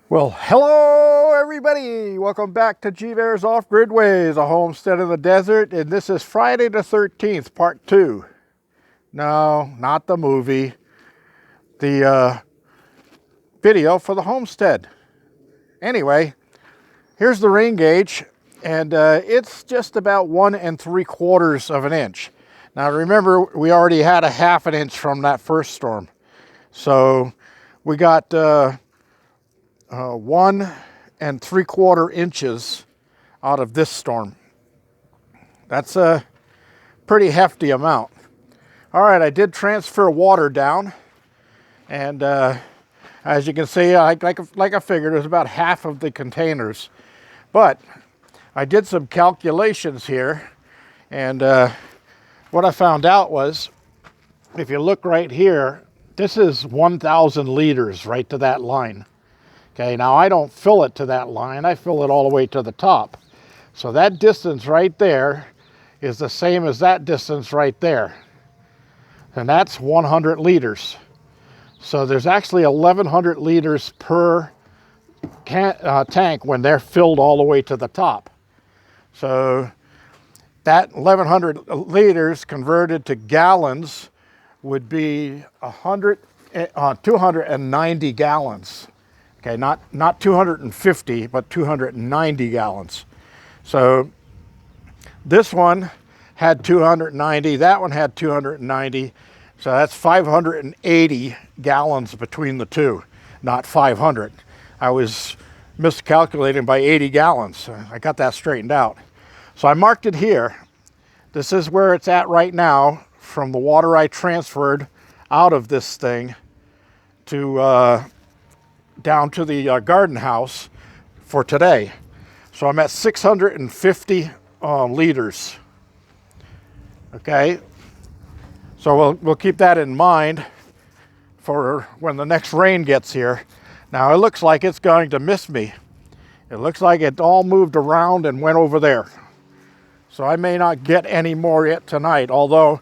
Well, hello everybody. Welcome back to G-Bear's Off-Grid Ways, a homestead in the desert. And this is Friday the 13th, part 2. No, not the movie. The video for the homestead. Anyway, here's the rain gauge, and it's just about 1 3/4 of an inch. Now remember, we already had a 1/2 inch from that first storm. So we got 1 3/4 inches out of this storm. That's a pretty hefty amount. All right, I did transfer water down, and as you can see, like I figured, it was about half of the containers. But I did some calculations here, and what I found out was, if you look right here, this is 1,000 liters right to that line. Okay, now I don't fill it to that line, I fill it all the way to the top. So that distance right there is the same as that distance right there. And that's 100 liters. So there's actually 1,100 liters per tank when they're filled all the way to the top. So that 1,100 liters converted to gallons would be 290 gallons. Okay, not 250, but 290 gallons. So this one had 290, that one had 290. So that's 580 gallons between the two, not 500. I was miscalculating by 80 gallons. I got that straightened out. So I marked it here. This is where it's at right now from the water I transferred out of this thing to down to the garden house for today. So I'm at 650 liters. Okay, so we'll keep that in mind for when the next rain gets here. Now it looks like it's going to miss me. It looks like it all moved around and went over there. So I may not get any more yet tonight, although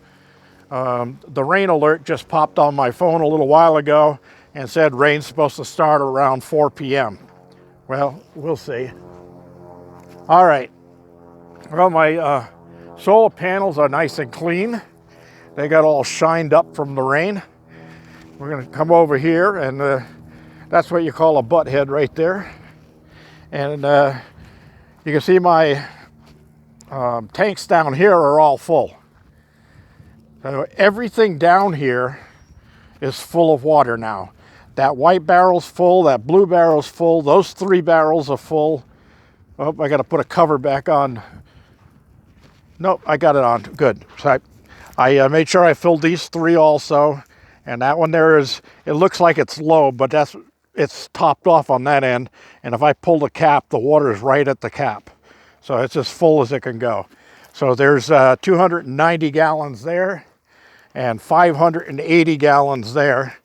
the rain alert just popped on my phone a little while ago and said rain's supposed to start around 4 p.m. Well, we'll see. All right. Well, my solar panels are nice and clean. They got all shined up from the rain. We're going to come over here, and that's what you call a butt head right there. And you can see my tanks down here are all full. So everything down here is full of water now. That white barrel's full, that blue barrel's full, those 3 barrels are full. Oh, I got to put a cover back on. Nope, I got it on. Good. So I made sure I filled these 3 also. And that one there is, it looks like it's low, but it's topped off on that end. And if I pull the cap, the water is right at the cap. So it's as full as it can go. So there's 290 gallons there and 580 gallons there.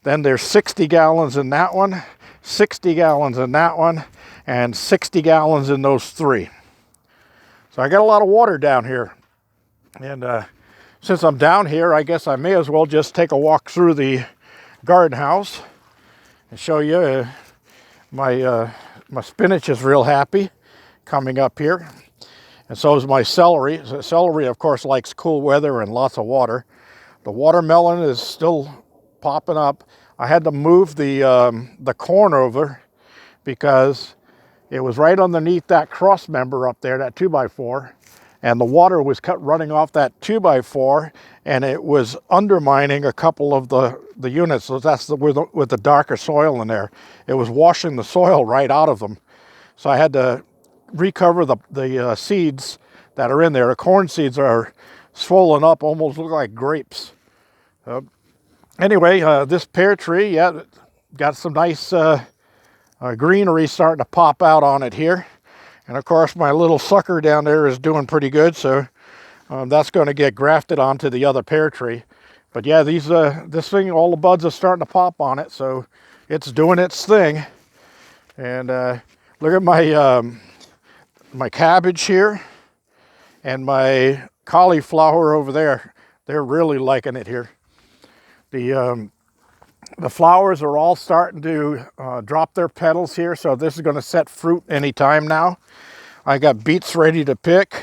Then there's 60 gallons in that one, 60 gallons in that one, and 60 gallons in those 3. So I got a lot of water down here. And since I'm down here, I guess I may as well just take a walk through the garden house and show you my spinach is real happy coming up here. And so is my celery. So celery, of course, likes cool weather and lots of water. The watermelon is still popping up. I had to move the corn over because it was right underneath that cross member up there, that 2x4, and the water was running off that 2x4, and it was undermining a couple of the units. So that's with the darker soil in there. It was washing the soil right out of them. So I had to recover the seeds that are in there. The corn seeds are swollen up, almost look like grapes. Anyway, this pear tree, yeah, got some nice greenery starting to pop out on it here. And of course, my little sucker down there is doing pretty good, so that's going to get grafted onto the other pear tree. But yeah, this thing, all the buds are starting to pop on it, so it's doing its thing. And look at my cabbage here and my cauliflower over there. They're really liking it here. The The flowers are all starting to drop their petals here, so this is going to set fruit anytime now. I got beets ready to pick.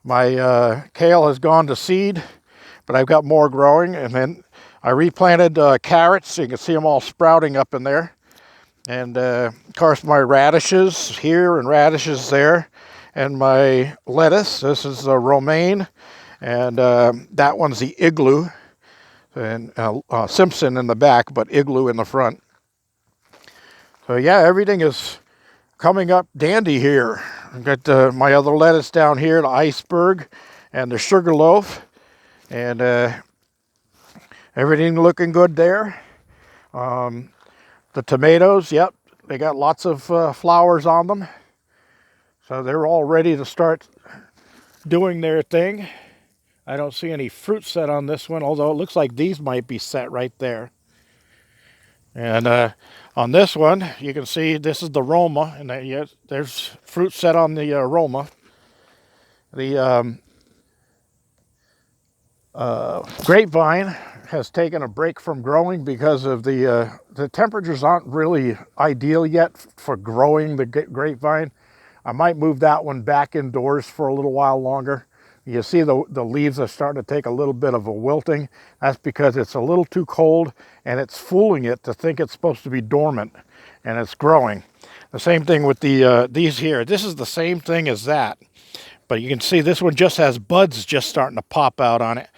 My kale has gone to seed, but I've got more growing. And then I replanted carrots, so you can see them all sprouting up in there. And of course my radishes here and radishes there. And my lettuce, this is romaine, and that one's the igloo. And Simpson in the back, but igloo in the front. So yeah, everything is coming up dandy here. I've got my other lettuce down here, the iceberg and the sugarloaf, and everything looking good there. The tomatoes, yep, they got lots of flowers on them. So they're all ready to start doing their thing. I don't see any fruit set on this one, although it looks like these might be set right there. And on this one, you can see this is the Roma, and there's fruit set on the Roma. The grapevine has taken a break from growing because of the temperatures aren't really ideal yet for growing the grapevine. I might move that one back indoors for a little while longer. You see the leaves are starting to take a little bit of a wilting. That's because it's a little too cold and it's fooling it to think it's supposed to be dormant, and it's growing. The same thing with these here. This is the same thing as that, but you can see this one just has buds just starting to pop out on it,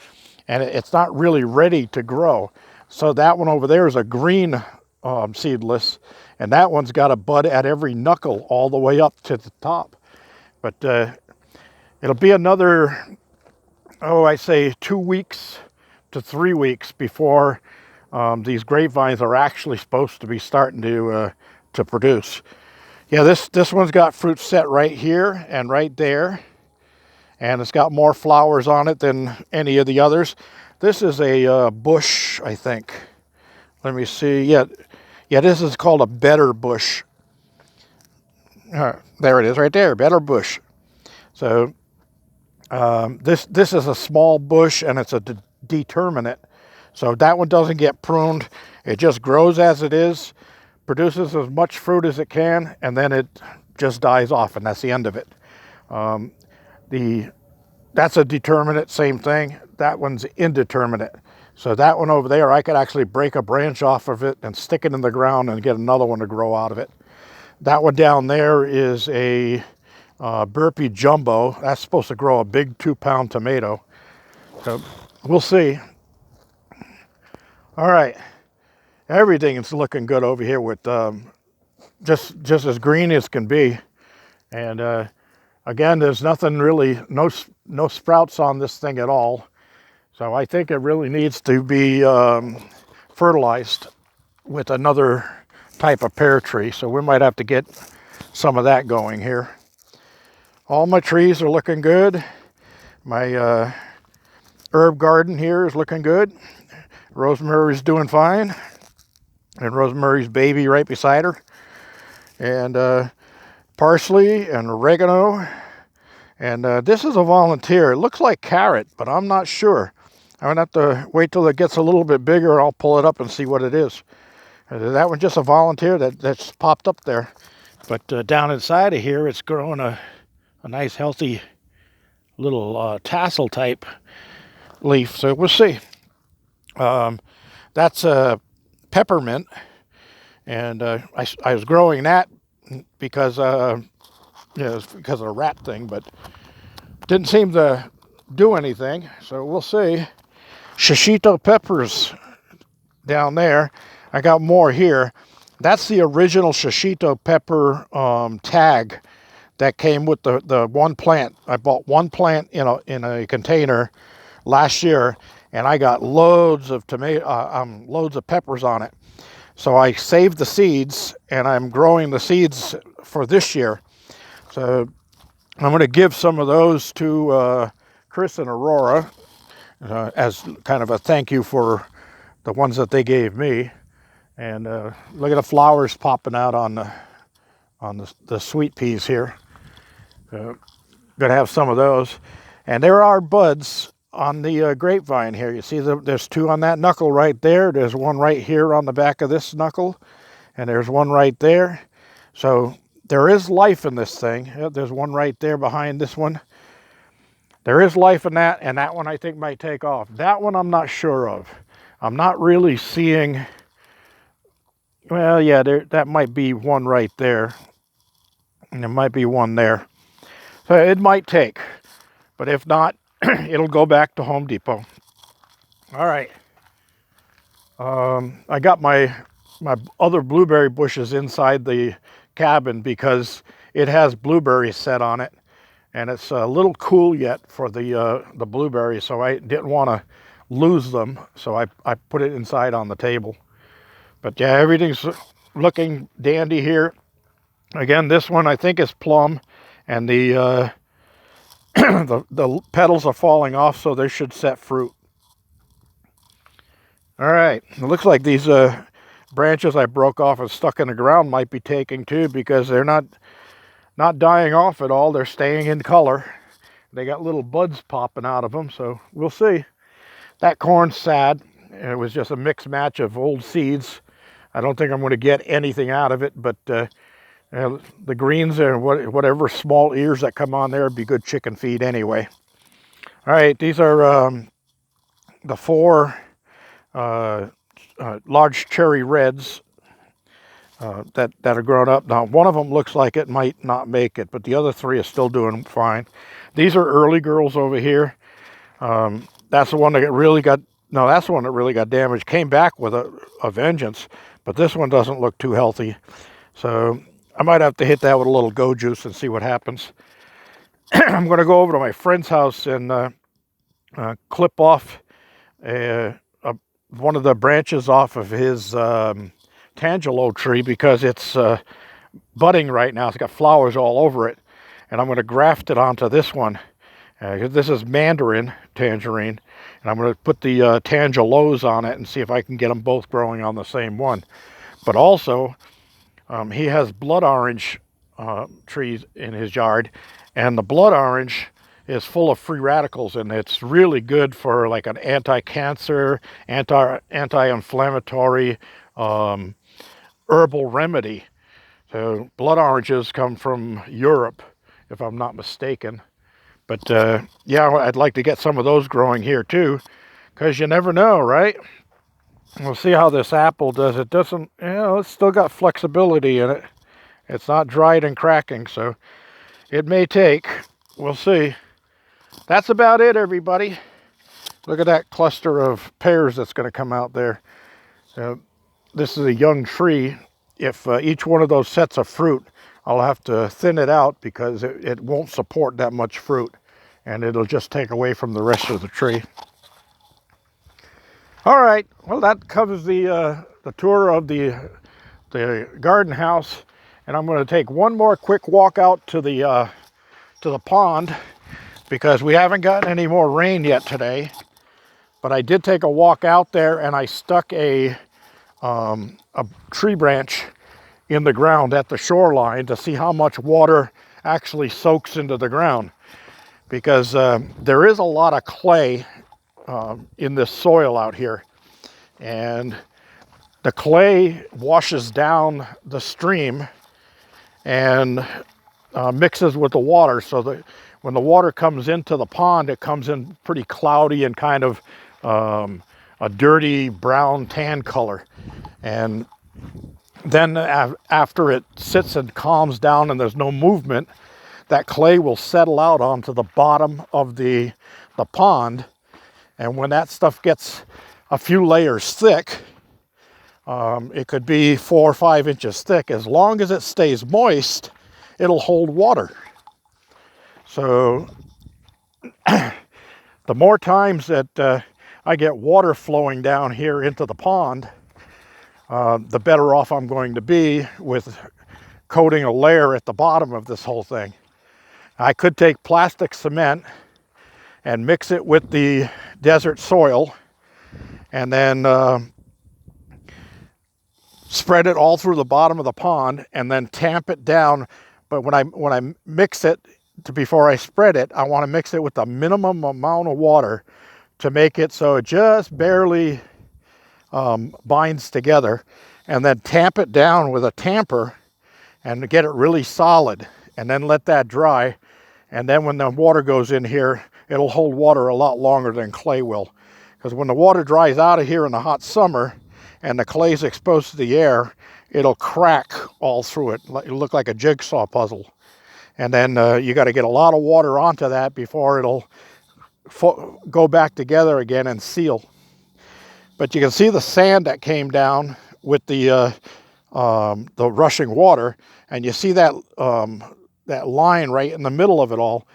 and it's not really ready to grow. So that one over there is a green seedless, and that one's got a bud at every knuckle all the way up to the top. But it'll be another, I say 2 weeks to 3 weeks before these grapevines are actually supposed to be starting to produce. Yeah, this one's got fruit set right here and right there, and it's got more flowers on it than any of the others. This is a bush, I think. Let me see. Yeah, this is called a better bush. There it is right there, better bush. So this is a small bush, and it's a determinate. So that one doesn't get pruned. It just grows as it is, produces as much fruit as it can, and then it just dies off, and that's the end of it. That's a determinate, same thing. That one's indeterminate. So that one over there, I could actually break a branch off of it and stick it in the ground and get another one to grow out of it. That one down there is a burpee jumbo. That's supposed to grow a big 2-pound tomato. So we'll see. All right, everything is looking good over here with just as green as can be. And again, there's nothing really, no sprouts on this thing at all. So I think it really needs to be fertilized with another type of pear tree. So we might have to get some of that going here. All my trees are looking good. My herb garden here is looking good. Rosemary's doing fine. And Rosemary's baby right beside her. And parsley and oregano. And this is a volunteer. It looks like carrot, but I'm not sure. I'm gonna have to wait till it gets a little bit bigger. I'll pull it up and see what it is. That one's just a volunteer that's popped up there. But down inside of here, it's growing a nice, healthy little tassel type leaf. So we'll see. That's a peppermint, and I was growing that because it's because of the rat thing, but didn't seem to do anything. So we'll see. Shishito peppers down there. I got more here. That's the original shishito pepper tag that came with the one plant. I bought one plant in a container last year, and I got loads of loads of peppers on it. So I saved the seeds, and I'm growing the seeds for this year. So I'm going to give some of those to Chris and Aurora as kind of a thank you for the ones that they gave me. And look at the flowers popping out on the sweet peas here. Gonna have some of those. And there are buds on the grapevine here. You see there's two on that knuckle right there. There's one right here on the back of this knuckle, and there's one right there. So there is life in this thing. There's one right there behind this one. There is life in that, and that one I think might take off. That one I'm not sure of. I'm not really seeing, well, yeah, that might be one right there. And there might be one there. So it might take, but if not, it'll go back to Home Depot. All right. I got my other blueberry bushes inside the cabin because it has blueberries set on it, and it's a little cool yet for the blueberries, so I didn't want to lose them, so I put it inside on the table. But yeah, everything's looking dandy here. Again, this one I think is plum, and the the petals are falling off, so they should set fruit. All right, it looks like these branches I broke off and stuck in the ground might be taking too, because they're not dying off at all. They're staying in color. They got little buds popping out of them, so we'll see. That corn's sad. It was just a mixed match of old seeds. I don't think I'm going to get anything out of it, but the greens and whatever small ears that come on there would be good chicken feed anyway. All right, these are the 4 large cherry reds that are grown up. Now, one of them looks like it might not make it, but the other 3 are still doing fine. These are early girls over here. That's the one that really got, no, that's the one that really got damaged. Came back with a vengeance, but this one doesn't look too healthy. So I might have to hit that with a little go juice and see what happens. I'm going to go over to my friend's house and clip off one of the branches off of his tangelo tree, because it's budding right now. It's got flowers all over it, and I'm going to graft it onto this one. This is mandarin tangerine, and I'm going to put the tangelos on it and see if I can get them both growing on the same one. But also, he has blood orange trees in his yard, and the blood orange is full of free radicals, and it's really good for like an anti-cancer, anti-inflammatory herbal remedy. So blood oranges come from Europe, if I'm not mistaken. But yeah, I'd like to get some of those growing here too, because you never know, right? We'll see how this apple does. It doesn't, it's still got flexibility in it. It's not dried and cracking, so it may take. We'll see. That's about it, everybody. Look at that cluster of pears that's going to come out there. This is a young tree. If each one of those sets of fruit, I'll have to thin it out because it won't support that much fruit, and it'll just take away from the rest of the tree. All right, well, that covers the tour of the garden house, and I'm going to take one more quick walk out to the pond, because we haven't gotten any more rain yet today. But I did take a walk out there, and I stuck a tree branch in the ground at the shoreline to see how much water actually soaks into the ground, because there is a lot of clay in this soil out here, and the clay washes down the stream and mixes with the water, so that when the water comes into the pond, it comes in pretty cloudy and kind of a dirty brown tan color. And then after it sits and calms down and there's no movement, that clay will settle out onto the bottom of the pond. And when that stuff gets a few layers thick, it could be 4 or 5 inches thick. As long as it stays moist, it'll hold water. So the more times that I get water flowing down here into the pond, the better off I'm going to be with coating a layer at the bottom of this whole thing. I could take plastic cement and mix it with the desert soil, and then spread it all through the bottom of the pond, and then tamp it down. But when I mix it, before I spread it, I want to mix it with the minimum amount of water to make it so it just barely binds together, and then tamp it down with a tamper and get it really solid, and then let that dry. And then when the water goes in here, it'll hold water a lot longer than clay will. Because when the water dries out of here in the hot summer and the clay's exposed to the air, it'll crack all through it. It'll look like a jigsaw puzzle. And then you got to get a lot of water onto that before it'll go back together again and seal. But you can see the sand that came down with the rushing water, and you see that that line right in the middle of it all.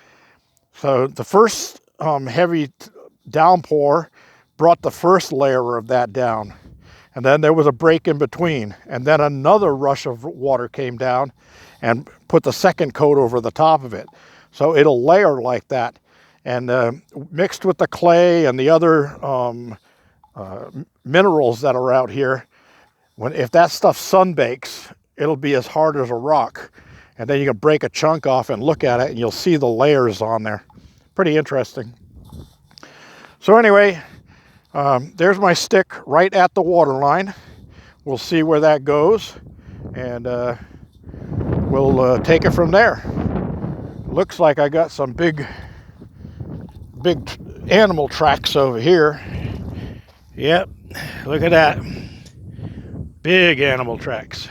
So the first heavy downpour brought the first layer of that down, and then there was a break in between, and then another rush of water came down and put the second coat over the top of it. So it'll layer like that, and mixed with the clay and the other minerals that are out here, if that stuff sunbakes, it'll be as hard as a rock. And then you can break a chunk off and look at it, and you'll see the layers on there. Pretty interesting. So anyway, there's my stick right at the water line. We'll see where that goes, and we'll take it from there. Looks like I got some big animal tracks over here. Yep, look at that. Big animal tracks.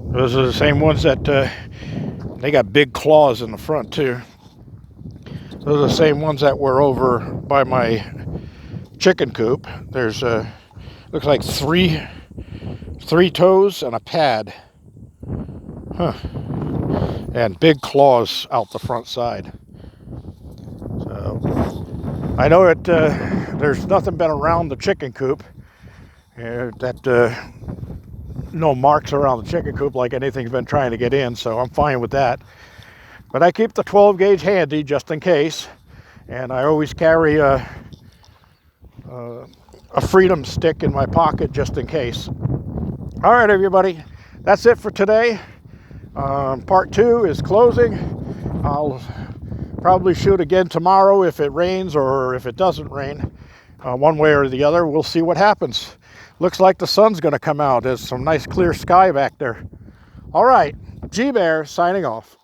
Those are the same ones that they got big claws in the front too. Those are the same ones that were over by my chicken coop. There's looks like three toes and a pad. Huh. And big claws out the front side. So I know that there's nothing been around the chicken coop no marks around the chicken coop like anything's been trying to get in, so I'm fine with that. But I keep the 12 gauge handy just in case, and I always carry a freedom stick in my pocket just in case. All right, everybody, that's it for today. Part 2 is closing. I'll probably shoot again tomorrow if it rains or if it doesn't rain. One way or the other, we'll see what happens. Looks like the sun's going to come out. There's some nice clear sky back there. All right, G-Bear signing off.